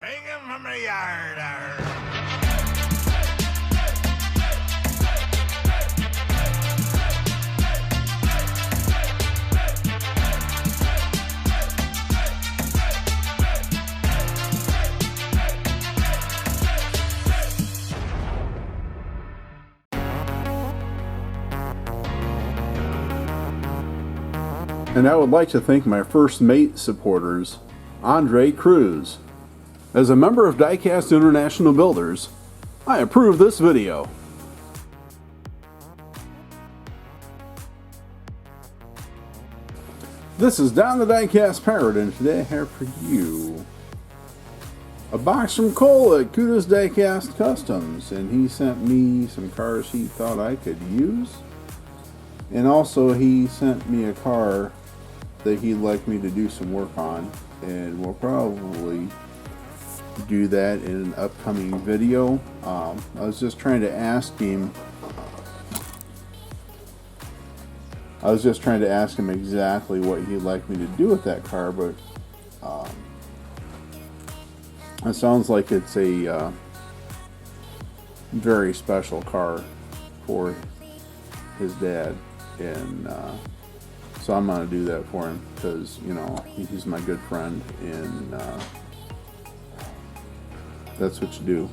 Bring him from the yard. Arrr. And I would like to thank my first mate supporters, Andre Cruz. As a member of Diecast International Builders, I approve this video. This is Don the Diecast Pirate, and today I have for you a box from Cole at Cuda's Diecast Customs, and he sent me some cars he thought I could use, and also he sent me a car that he'd like me to do some work on, and we'll probably do that in an upcoming video. I was just trying to ask him exactly what he'd like me to do with that car, but it sounds like it's a very special car for his dad, and so I'm going to do that for him because, you know, he's my good friend, and that's what you do.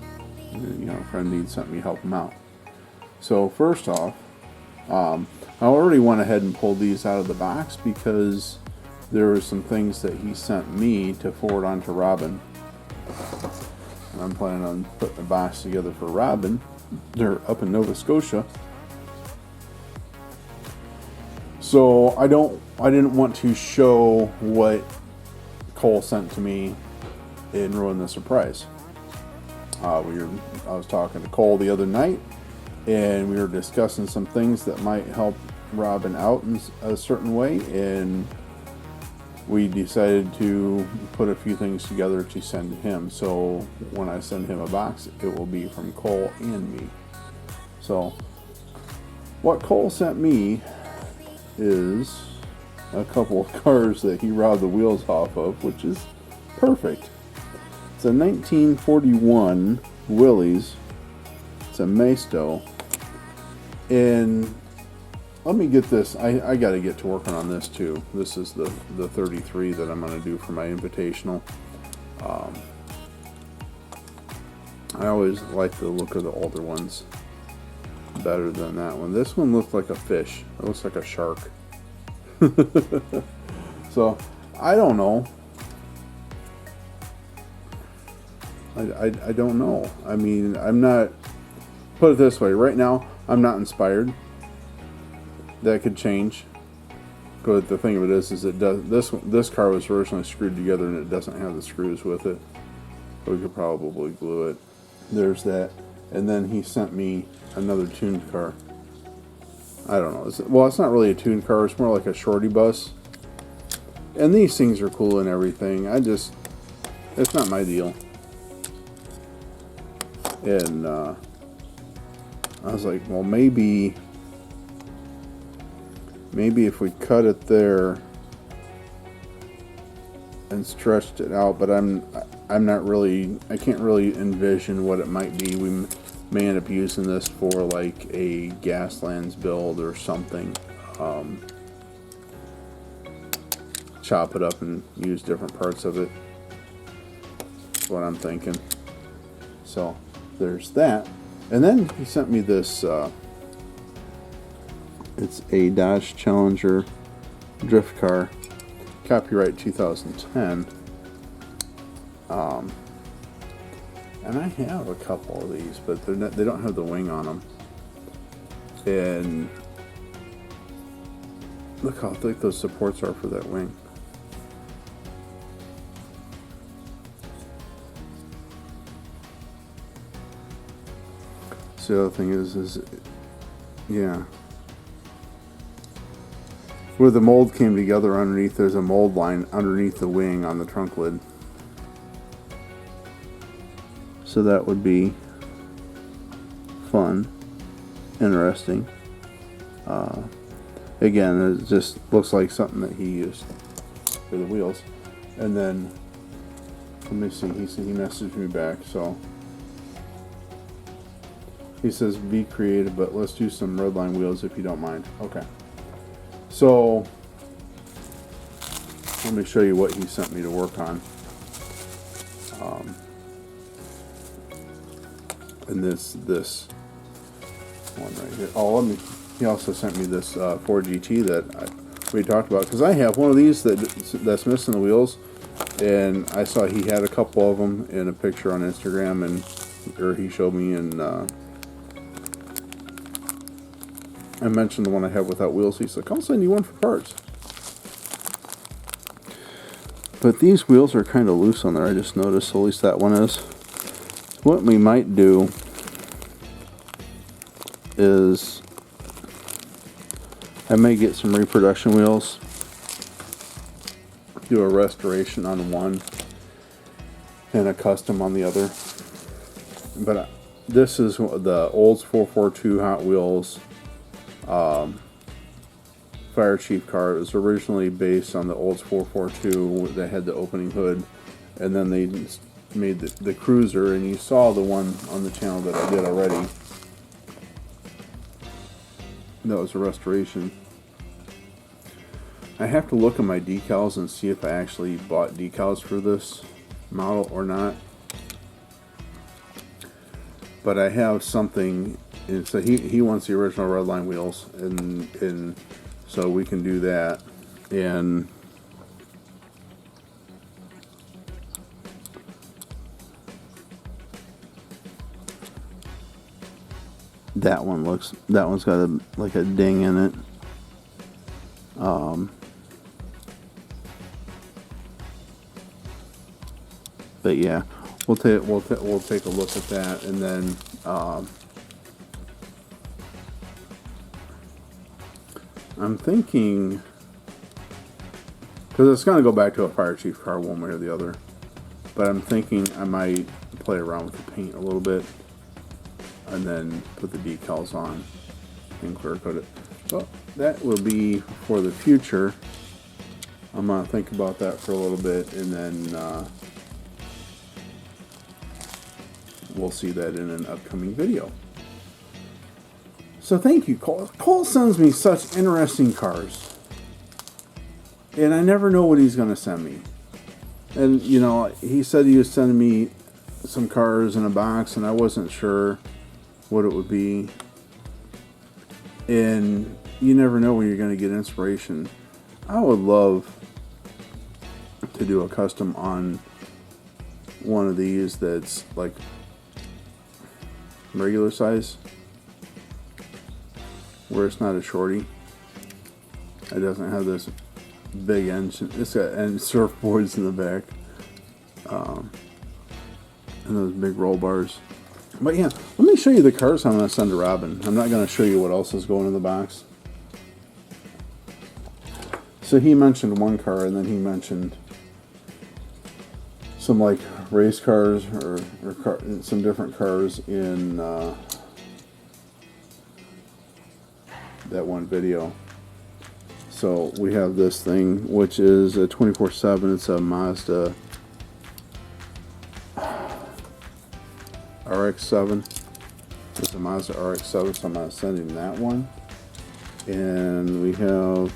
You know, a friend needs something, you help him out. So first off, I already went ahead and pulled these out of the box because there were some things that he sent me to forward on to Robin. And I'm planning on putting a box together for Robin. They're up in Nova Scotia. So I didn't want to show what Cole sent to me and ruin the surprise. I was talking to Cole the other night, and we were discussing some things that might help Robin out in a certain way, and we decided to put a few things together to send to him. So when I send him a box, it will be from Cole and me. So what Cole sent me is a couple of cars that he robbed the wheels off of, which is perfect. It's a 1941 Willys. It's a Maisto. And let me get this. I got to get to working on this too. This is the 33 that I'm going to do for my invitational. I always like the look of the older ones better than that one. This one looks like a fish. It looks like a shark. So I don't know. I don't know. I mean, I'm not, put it this way, right now I'm not inspired. That could change. But the thing of it is it does, this car was originally screwed together and it doesn't have the screws with it. We could probably glue it. There's that. And then he sent me another tuned car. I don't know. Well, it's not really a tuned car. It's more like a shorty bus. And these things are cool and everything. It's not my deal. And I was like, well, maybe if we cut it there and stretched it out, but I'm not really, I can't really envision what it might be. We may end up using this for like a Gaslands build or something. Chop it up and use different parts of it. That's what I'm thinking. So there's that. And then he sent me this, it's a Dodge Challenger drift car, copyright 2010. And I have a couple of these, but they don't have the wing on them. And look how thick those supports are for that wing. So the other thing is yeah, where the mold came together underneath, there's a mold line underneath the wing on the trunk lid. So that would be fun, interesting. Again, it just looks like something that he used for the wheels. And then Let me see. He messaged me back, so he says be creative, but let's do some Redline wheels if you don't mind. Okay. So let me show you what he sent me to work on. And this one right here. Oh, he also sent me this Ford GT that we talked about, because I have one of these that's missing the wheels, and I saw he had a couple of them in a picture on Instagram, or he showed me, and I mentioned the one I have without wheels. He said, "I'll send you one for parts." But these wheels are kind of loose on there. I just noticed. At least that one is. What we might do is I may get some reproduction wheels, do a restoration on one, and a custom on the other. But this is the Olds 442 Hot Wheels Fire Chief car. It was originally based on the Olds 442 that had the opening hood, and then they made the Cruiser, and you saw the one on the channel that I did already. That was a restoration. I have to look at my decals and see if I actually bought decals for this model or not. But I have something, and so he wants the original Redline wheels, and so we can do that. And that one's got like a ding in it. But yeah, we'll take a look at that, and then I'm thinking, because it's going to go back to a Fire Chief car one way or the other, but I'm thinking I might play around with the paint a little bit, and then put the decals on and clear coat it. Well, that will be for the future. I'm going to think about that for a little bit, and then we'll see that in an upcoming video. So thank you, Cole. Cole sends me such interesting cars, and I never know what he's going to send me. And, you know, he said he was sending me some cars in a box, and I wasn't sure what it would be. And you never know when you're going to get inspiration. I would love to do a custom on one of these that's like regular size, where it's not a shorty. It doesn't have this big engine. It's got surfboards in the back, and those big roll bars. But yeah, let me show you the cars I'm going to send to Robin. I'm not going to show you what else is going in the box. So he mentioned one car, and then he mentioned some like race cars or some different cars in that one video. So we have this thing, which is a 24/7. It's a Mazda RX-7. It's a Mazda RX-7, so I'm going to send him that one. And we have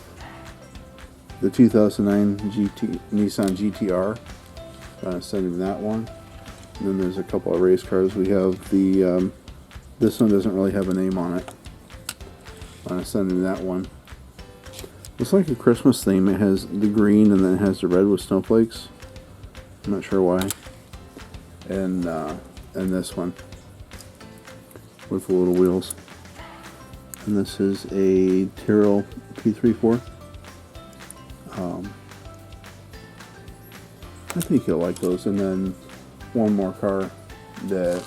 the 2009 Nissan GTR. I'm going to send him that one. And then there's a couple of race cars. We have the this one doesn't really have a name on it. I'm going to send him that one. It's like a Christmas theme. It has the green and then it has the red with snowflakes. I'm not sure why. And this one with the little wheels. And this is a Tyrrell P34. I think you'll like those. And then one more car that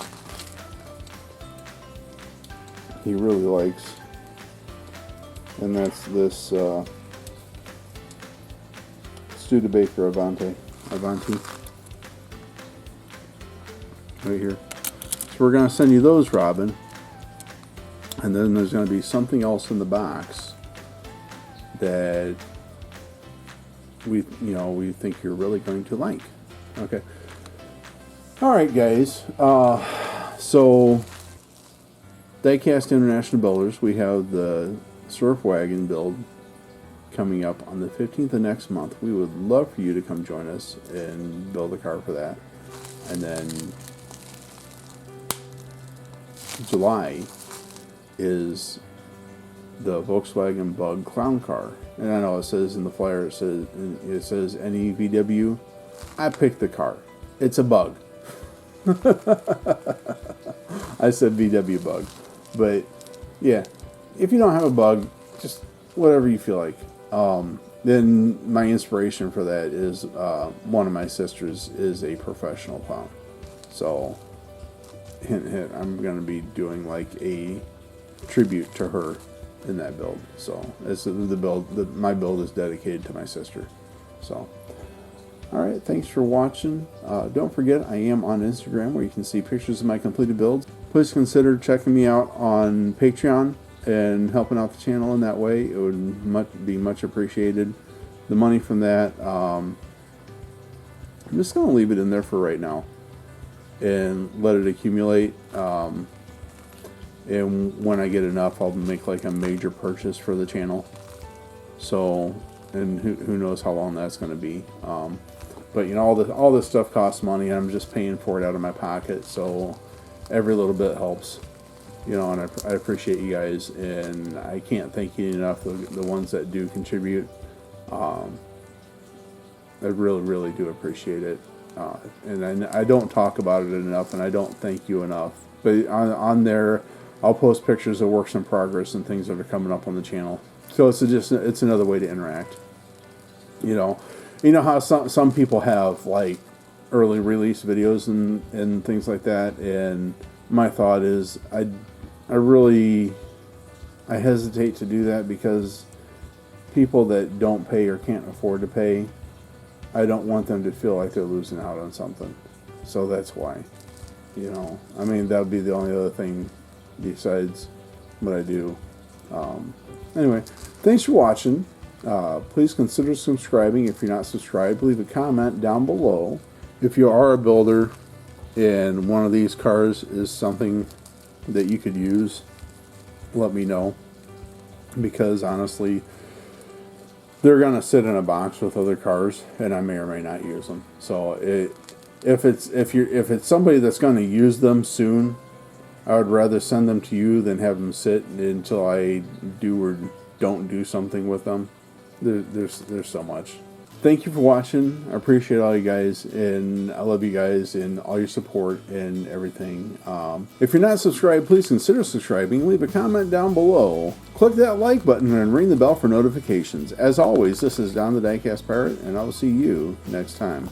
he really likes, and that's this Studebaker Avanti right here. So we're going to send you those, Robin, and then there's going to be something else in the box that we think you're really going to like. Okay, All right, guys. So Diecast International Builders, we have the Surf Wagon build coming up on the 15th of next month. We would love for you to come join us and build a car for that. And then July is the Volkswagen Bug Clown car. And I know it says in the flyer, it says any VW. I picked the car. It's a bug. I said VW Bug. But yeah, if you don't have a bug, just whatever you feel like. Then my inspiration for that is one of my sisters is a professional clown. So hint, hint, I'm going to be doing like a tribute to her in that build. So it's my build is dedicated to my sister. So all right, thanks for watching. Don't forget, I am on Instagram where you can see pictures of my completed builds. Please consider checking me out on Patreon and helping out the channel in that way. It would be much appreciated. The money from that, I'm just going to leave it in there for right now and let it accumulate. And when I get enough, I'll make like a major purchase for the channel. So, and who knows how long that's going to be. But you know, all this stuff costs money. I'm just paying for it out of my pocket. So every little bit helps. You know, and I appreciate you guys, and I can't thank you enough, the ones that do contribute. I really, really do appreciate it. And I don't talk about it enough, and I don't thank you enough. But on there, I'll post pictures of works in progress and things that are coming up on the channel. So it's another way to interact. You know how some people have like early release videos and things like that, and my thought is I hesitate to do that because people that don't pay or can't afford to pay, I don't want them to feel like they're losing out on something. So that's why, I mean, that would be the only other thing besides what I do. Anyway, thanks for watching. Please consider subscribing. If you're not subscribed, leave a comment down below. If you are a builder and one of these cars is something that you could use, let me know, because honestly they're gonna sit in a box with other cars and I may or may not use them. So if it's somebody that's gonna use them soon, I would rather send them to you than have them sit until I do or don't do something with them. There's so much. Thank you for watching. I appreciate all you guys, and I love you guys and all your support and everything. If you're not subscribed, please consider subscribing. Leave a comment down below. Click that like button and ring the bell for notifications. As always, this is Don the Diecast Pirate, and I will see you next time.